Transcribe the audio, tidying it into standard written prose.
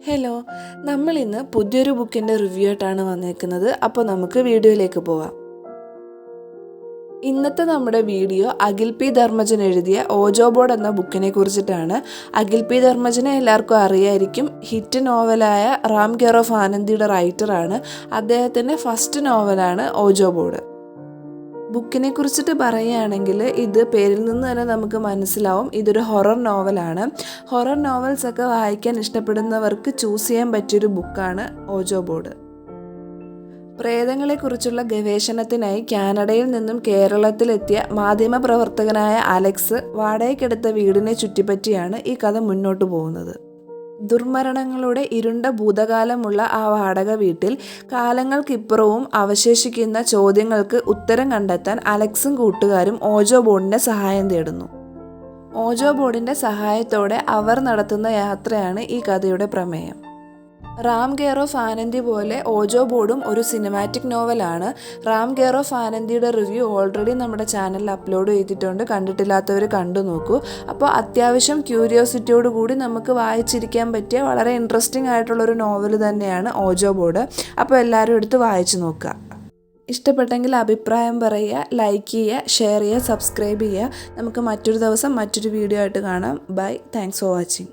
Hello, നമ്മൾ ഇന്ന് പുതിയൊരു ബുക്കിൻ്റെ റിവ്യൂ ആയിട്ടാണ് വന്നേക്കുന്നത്. അപ്പോൾ നമുക്ക് വീഡിയോയിലേക്ക് പോവാം. ഇന്നത്തെ നമ്മുടെ വീഡിയോ അഖിൽ പി ധർമ്മജൻ എഴുതിയ ഓജോ ബോർഡ് എന്ന ബുക്കിനെ കുറിച്ചിട്ടാണ്. അഖിൽ പി ധർമ്മജനെ എല്ലാവർക്കും അറിയായിരിക്കും. ഹിറ്റ് നോവലായ റാം കെയർ ഓഫ് ആനന്ദിയുടെ റൈറ്ററാണ്. അദ്ദേഹത്തിൻ്റെ ഫസ്റ്റ് നോവലാണ് ഓജോ ബോർഡ്. ബുക്കിനെ കുറിച്ചിട്ട് പറയുകയാണെങ്കിൽ ഇത് പേരിൽ നിന്ന് തന്നെ നമുക്ക് മനസ്സിലാവും ഇതൊരു ഹൊറർ നോവലാണ്. ഹൊറർ നോവൽസൊക്കെ വായിക്കാൻ ഇഷ്ടപ്പെടുന്നവർക്ക് ചൂസ് ചെയ്യാൻ പറ്റിയൊരു ബുക്കാണ് ഓജോ ബോർഡ്. പ്രേതങ്ങളെക്കുറിച്ചുള്ള ഗവേഷണത്തിനായി കാനഡയിൽ നിന്നും കേരളത്തിലെത്തിയ മാധ്യമപ്രവർത്തകനായ അലക്സ് വാടകയ്ക്കെടുത്ത വീടിനെ ചുറ്റിപ്പറ്റിയാണ് ഈ കഥ മുന്നോട്ട് പോകുന്നത്. ദുർമരണങ്ങളുടെ ഇരുണ്ട ഭൂതകാലമുള്ള ആ വാടക വീട്ടിൽ കാലങ്ങൾക്കിപ്പുറവും അവശേഷിക്കുന്ന ചോദ്യങ്ങൾക്ക് ഉത്തരം കണ്ടെത്താൻ അലക്സും കൂട്ടുകാരും ഓജോ ബോർഡിൻ്റെ സഹായം തേടുന്നു. ഓജോ ബോർഡിൻ്റെ സഹായത്തോടെ അവർ നടത്തുന്ന യാത്രയാണ് ഈ കഥയുടെ പ്രമേയം. റാം കെയർ ഓഫ് ആനന്ദി പോലെ ഓജോ ബോർഡും ഒരു സിനിമാറ്റിക് നോവലാണ്. റാം കെയർ ഓഫ് ആനന്ദിയുടെ റിവ്യൂ ഓൾറെഡി നമ്മുടെ ചാനലിൽ അപ്ലോഡ് ചെയ്തിട്ടുണ്ട്. കണ്ടിട്ടില്ലാത്തവർ കണ്ടു നോക്കൂ. അപ്പോൾ അത്യാവശ്യം ക്യൂരിയോസിറ്റിയോട് കൂടി നമുക്ക് വായിച്ചിരിക്കാൻ പറ്റിയ വളരെ ഇൻട്രസ്റ്റിംഗ് ആയിട്ടുള്ളൊരു നോവൽ തന്നെയാണ് ഓജോ ബോർഡ്. അപ്പോൾ എല്ലാവരും എടുത്ത് വായിച്ചു നോക്കുക. ഇഷ്ടപ്പെട്ടെങ്കിൽ അഭിപ്രായം പറയുക, ലൈക്ക് ചെയ്യുക, ഷെയർ ചെയ്യുക, സബ്സ്ക്രൈബ് ചെയ്യുക. നമുക്ക് മറ്റൊരു ദിവസം മറ്റൊരു വീഡിയോ ആയിട്ട് കാണാം. ബൈ. Thanks for watching.